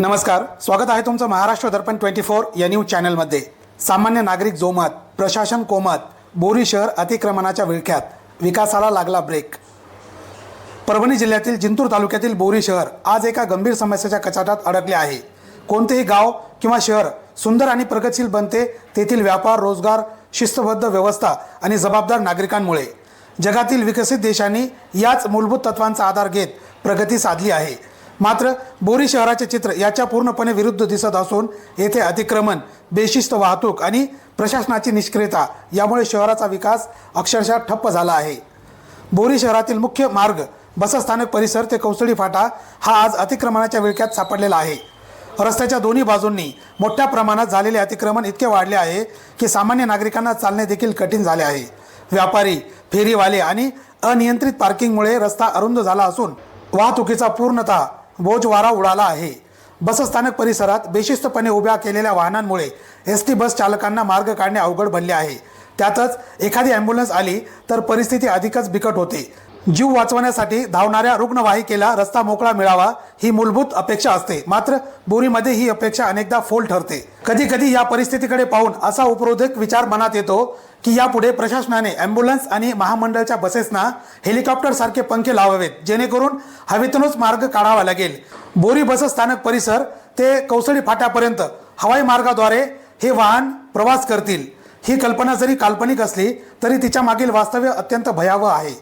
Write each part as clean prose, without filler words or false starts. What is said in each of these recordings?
नमस्कार, स्वागत आहे तुमचं महाराष्ट्र दर्पण 24 या न्यूज चॅनलमध्ये। सामान्य नागरिक जोमात, प्रशासन कोमात, बोरी शहर अतिक्रमणाच्या विळख्यात, विकासाला लागला ब्रेक। परभणी जिल्ह्यातील जिंतूर तालुक्यातील बोरी शहर आज एका गंभीर समस्येच्या कचाट्यात अडकले आहे। कोणतेही गाव किंवा शहर सुंदर आणि प्रगतशील बनते तेथील व्यापार, रोजगार, शिस्तबद्ध व्यवस्था आणि जबाबदार नागरिकांमुळे। जगातील विकसित देशांनी याच मूलभूत तत्वांचा आधार घेत प्रगती साधली आहे। मात्र बोरी शहराचे चित्र याच्या पूर्णपणे विरुद्ध दिसत असून येथे अतिक्रमण, बेशिस्त वाहतूक आणि प्रशासनाची निष्क्रियता यामुळे शहराचा विकास अक्षरशः ठप्प झाला आहे। बोरी शहरातील मुख्य मार्ग, बसस्थानक परिसर ते कौसडी फाटा हा आज अतिक्रमणाच्या विळख्यात सापडलेला आहे। रस्त्याच्या दोन्ही बाजूंनी मोठ्या प्रमाणात झालेले अतिक्रमण इतके वाढले आहे की सामान्य नागरिकांना चालणे देखील कठीण झाले आहे। व्यापारी, फेरीवाले आणि अनियंत्रित पार्किंगमुळे रस्ता अरुंद झाला असून वाहतुकीचा पूर्णतः बोजवारा उडाला आहे। बसस्थानक परिसरात बेशिस्तपणे उभ्या केलेल्या वाहनांमुळे एसटी बस चालकांना मार्ग काढणे अवघड बनले आहे। त्यातच एखादी ॲम्ब्युलन्स आली तर परिस्थिती अधिकच बिकट होते। जीव वाचवण्यासाठी धावणाऱ्या रुग्णवाहिकेला रस्ता मोकळा मिळावा ही मूलभूत अपेक्षा असते, मात्र बोरीमध्ये ही अपेक्षा अनेकदा फोल ठरते। कधी कधी या परिस्थितीकडे पाहून असा उपरोधक विचार मनात येतो की यापुढे प्रशासनाने ॲम्ब्युलन्स आणि महामंडळाच्या बसेसना हेलिकॉप्टर सारखे पंखे लावावेत, जेणेकरून हवेतूनच मार्ग काढावा लागेल। बोरी बसस्थानक परिसर ते कौसडी फाट्यापर्यंत हवाई मार्गाद्वारे हे वाहन प्रवास करतील। ही कल्पना जरी काल्पनिक असली तरी तिच्या मागील वास्तव्य अत्यंत भयावह आहे।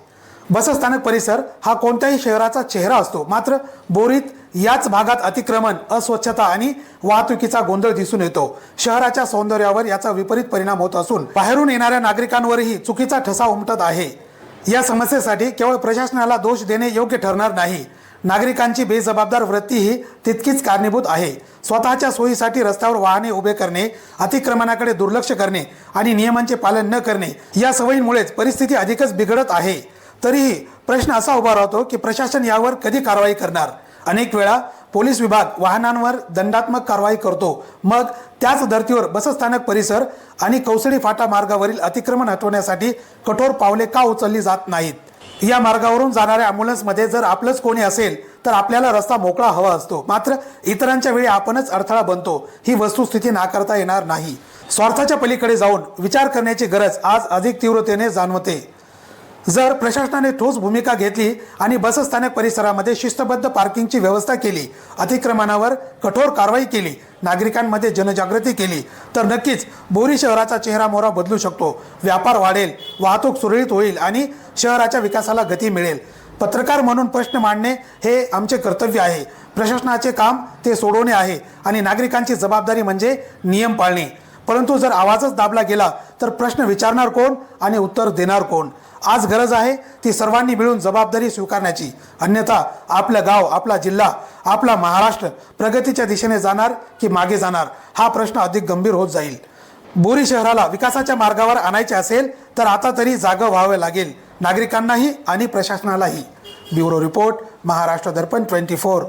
बसस्थानक परिसर हा कोणत्याही शहराचा चेहरा असतो, मात्र बोरीत याच भागात अतिक्रमण, अस्वच्छता आणि वाहतुकीचा गोंधळ दिसून येतो। शहराच्या सौंदर्यावर याचा विपरीत परिणाम होत असून बाहेरून येणाऱ्या नागरिकांवरही चुकीचा ठसा उमटत आहे। या समस्येसाठी केवळ प्रशासनाला दोष देणे योग्य ठरणार नाही, नागरिकांची बेजबाबदार वृत्तीही तितकीच कारणीभूत आहे। स्वतःच्या सोयीसाठी रस्त्यावर वाहने उभे करणे, अतिक्रमणाकडे दुर्लक्ष करणे आणि नियमांचे पालन न करणे या सवयींमुळेच परिस्थिती अधिकच बिघडत आहे। तरीही प्रश्न असा उभा राहतो की प्रशासन यावर कधी कारवाई करणार। अनेक वेळा पोलीस विभाग वाहनांवर दंडात्मक कारवाई करतो, मग त्याच धर्तीवर बसस्थानक परिसर आणि कौसडी फाटा मार्गावरील अतिक्रमण हटवण्यासाठी कठोर पावले का उचलली जात नाहीत। या मार्गावरून जाणाऱ्या ॲम्ब्युलन्समध्ये जर आपलंच कोणी असेल तर आपल्याला रस्ता मोकळा हवा असतो, मात्र इतरांच्या वेळी आपणच अडथळा बनतो। ही वस्तुस्थिती नाकारता येणार नाही। स्वार्थाच्या पलीकडे जाऊन विचार करण्याची गरज आज अधिक तीव्रतेने जाणवते। जर प्रशासनाने ठोस भूमिका घेतली आणि बसस्थानक परिसरामध्ये शिस्तबद्ध पार्किंगची व्यवस्था केली, अतिक्रमणावर कठोर कारवाई केली, नागरिकांमध्ये जनजागृती केली तर नक्कीच बोरी शहराचा चेहरा मोहरा बदलू शकतो। व्यापार वाढेल, वाहतूक सुरळीत होईल आणि शहराच्या विकासाला गती मिळेल। पत्रकार म्हणून प्रश्न मांडणे हे आमचे कर्तव्य आहे। प्रशासनाचे काम ते सोडवणे आहे आणि नागरिकांची जबाबदारी म्हणजे नियम पाळणे। परंतु जर आवाजच दाबला गेला तर प्रश्न विचारणार कोण आणि उत्तर देणार कोण? आज गरज आहे ती सर्वांनी मिळून जबाबदारी स्वीकारण्याची, अन्यथा आपलं गाव, आपला जिल्हा, आपला महाराष्ट्र प्रगतीच्या दिशेने जाणार की मागे जाणार हा प्रश्न अधिक गंभीर होत जाईल। बोरी शहराला विकासाच्या मार्गावर आणायचे असेल तर आता तरी जागं व्हावे लागेल, नागरिकांनाही आणि प्रशासनालाही। ब्युरो रिपोर्ट, महाराष्ट्र दर्पण 24।